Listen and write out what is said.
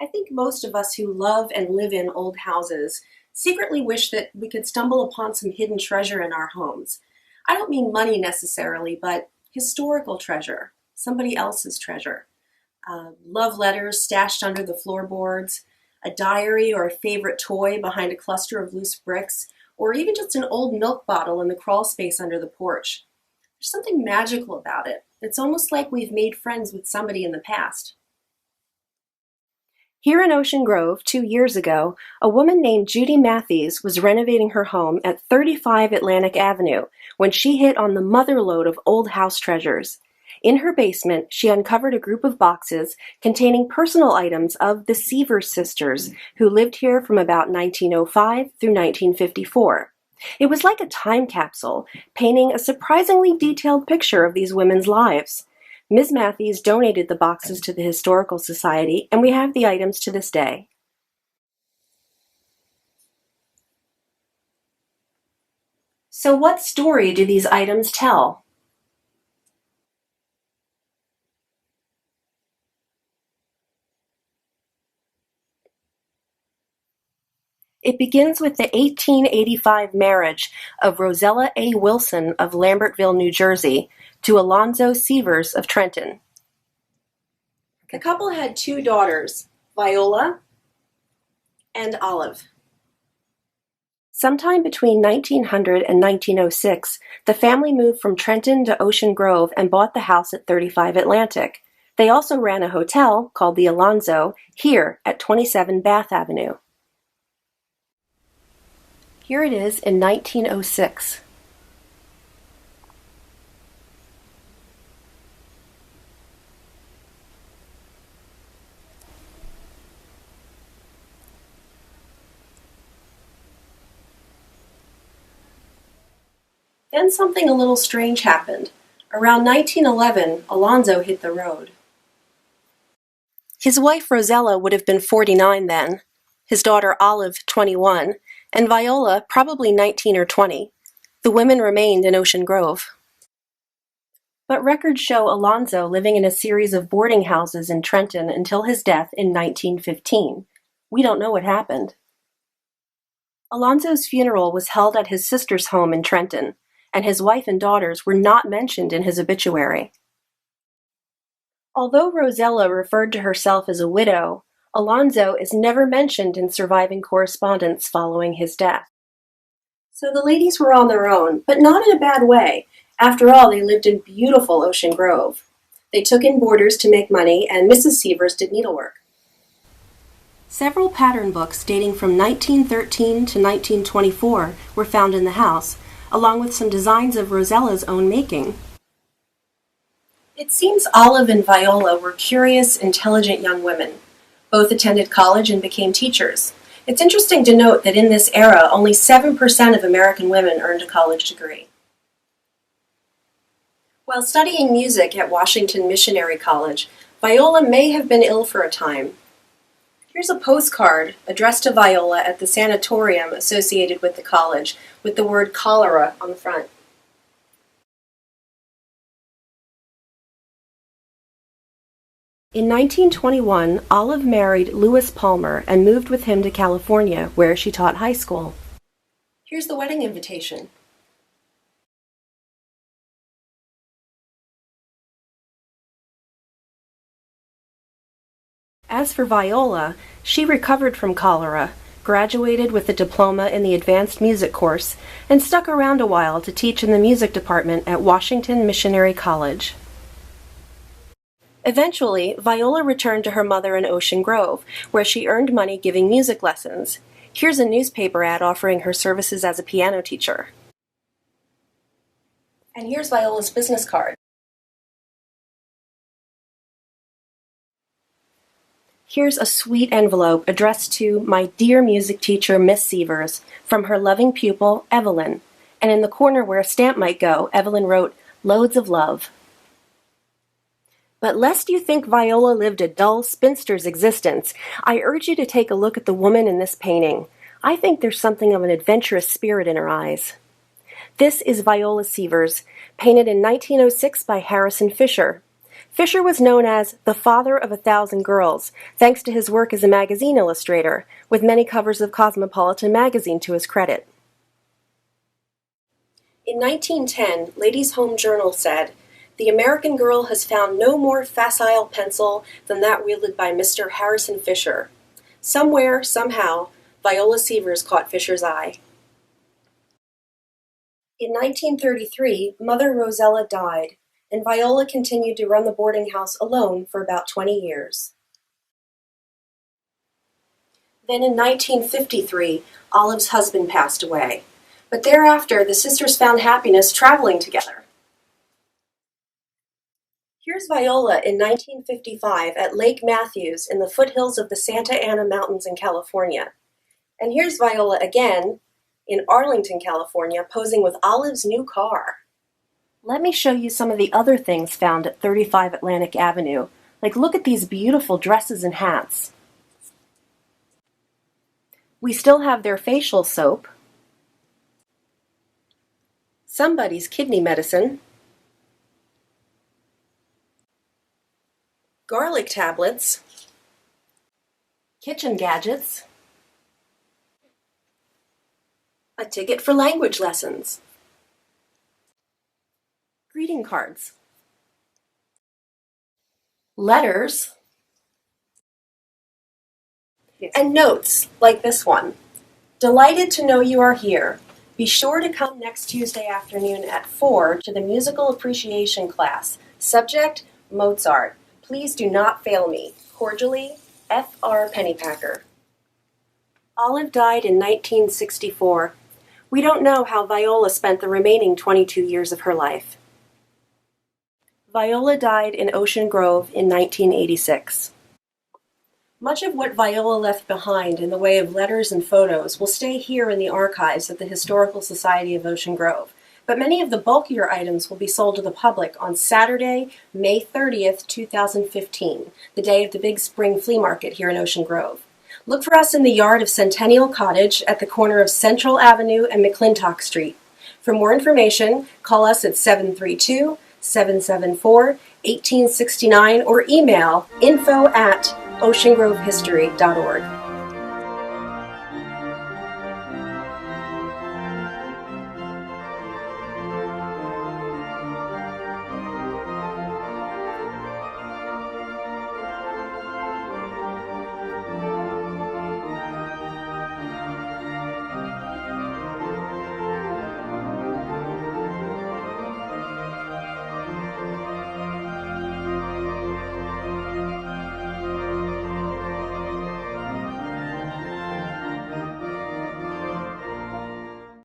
I think most of us who love and live in old houses secretly wish that we could stumble upon some hidden treasure in our homes. I don't mean money necessarily, but historical treasure, somebody else's treasure. Love letters stashed under the floorboards, a diary or a favorite toy behind a cluster of loose bricks, or even just an old milk bottle in the crawl space under the porch. There's something magical about it. It's almost like we've made friends with somebody in the past. Here in Ocean Grove, 2 years ago, a woman named Judy Matthews was renovating her home at 35 Atlantic Avenue when she hit on the motherlode of old house treasures. In her basement, she uncovered a group of boxes containing personal items of the Seavers sisters, who lived here from about 1905 through 1954. It was like a time capsule, painting a surprisingly detailed picture of these women's lives. Ms. Matthews donated the boxes to the Historical Society, and we have the items to this day. So what story do these items tell? It begins with the 1885 marriage of Rosella A. Wilson of Lambertville, New Jersey, to Alonzo Seavers of Trenton. The couple had two daughters, Viola and Olive. Sometime between 1900 and 1906, the family moved from Trenton to Ocean Grove and bought the house at 35 Atlantic. They also ran a hotel called the Alonzo here at 27 Bath Avenue. Here it is in 1906. Then something a little strange happened. Around 1911, Alonzo hit the road. His wife Rosella would have been 49 then, his daughter Olive 21, and Viola probably 19 or 20. The women remained in Ocean Grove. But records show Alonzo living in a series of boarding houses in Trenton until his death in 1915. We don't know what happened. Alonzo's funeral was held at his sister's home in Trenton, and his wife and daughters were not mentioned in his obituary. Although Rosella referred to herself as a widow, Alonzo is never mentioned in surviving correspondence following his death. So the ladies were on their own, but not in a bad way. After all, they lived in beautiful Ocean Grove. They took in boarders to make money, and Mrs. Seavers did needlework. Several pattern books dating from 1913 to 1924 were found in the house, along with some designs of Rosella's own making. It seems Olive and Viola were curious, intelligent young women. Both attended college and became teachers. It's interesting to note that in this era, only 7% of American women earned a college degree. While studying music at Washington Missionary College, Viola may have been ill for a time. Here's a postcard addressed to Viola at the sanatorium associated with the college, with the word cholera on the front. In 1921, Olive married Lewis Palmer and moved with him to California, where she taught high school. Here's the wedding invitation. As for Viola, she recovered from cholera, graduated with a diploma in the advanced music course, and stuck around a while to teach in the music department at Washington Missionary College. Eventually, Viola returned to her mother in Ocean Grove, where she earned money giving music lessons. Here's a newspaper ad offering her services as a piano teacher. And here's Viola's business card. Here's a sweet envelope addressed to "My dear music teacher, Miss Seavers," from her loving pupil, Evelyn. And in the corner where a stamp might go, Evelyn wrote, "Loads of love." But lest you think Viola lived a dull spinster's existence, I urge you to take a look at the woman in this painting. I think there's something of an adventurous spirit in her eyes. This is Viola Seavers, painted in 1906 by Harrison Fisher. Fisher was known as the father of 1,000 girls, thanks to his work as a magazine illustrator, with many covers of Cosmopolitan magazine to his credit. In 1910, Ladies' Home Journal said, "The American girl has found no more facile pencil than that wielded by Mr. Harrison Fisher." Somewhere, somehow, Viola Sievers caught Fisher's eye. In 1933, Mother Rosella died, and Viola continued to run the boarding house alone for about 20 years. Then in 1953, Olive's husband passed away, but thereafter the sisters found happiness traveling together. Here's Viola in 1955 at Lake Matthews in the foothills of the Santa Ana Mountains in California. And here's Viola again in Arlington, California, posing with Olive's new car. Let me show you some of the other things found at 35 Atlantic Avenue. Like, look at these beautiful dresses and hats. We still have their facial soap, somebody's kidney medicine, garlic tablets, kitchen gadgets, a ticket for language lessons, greeting cards, letters, and notes like this one. "Delighted to know you are here. Be sure to come next Tuesday afternoon at 4 to the musical appreciation class. Subject, Mozart. Please do not fail me. Cordially, F.R. Pennypacker." Olive died in 1964. We don't know how Viola spent the remaining 22 years of her life. Viola died in Ocean Grove in 1986. Much of what Viola left behind in the way of letters and photos will stay here in the archives at the Historical Society of Ocean Grove, but many of the bulkier items will be sold to the public on Saturday, May 30th, 2015, the day of the big spring flea market here in Ocean Grove. Look for us in the yard of Centennial Cottage at the corner of Central Avenue and McClintock Street. For more information, call us at 732-774-1869 or email info@oceangrovehistory.org.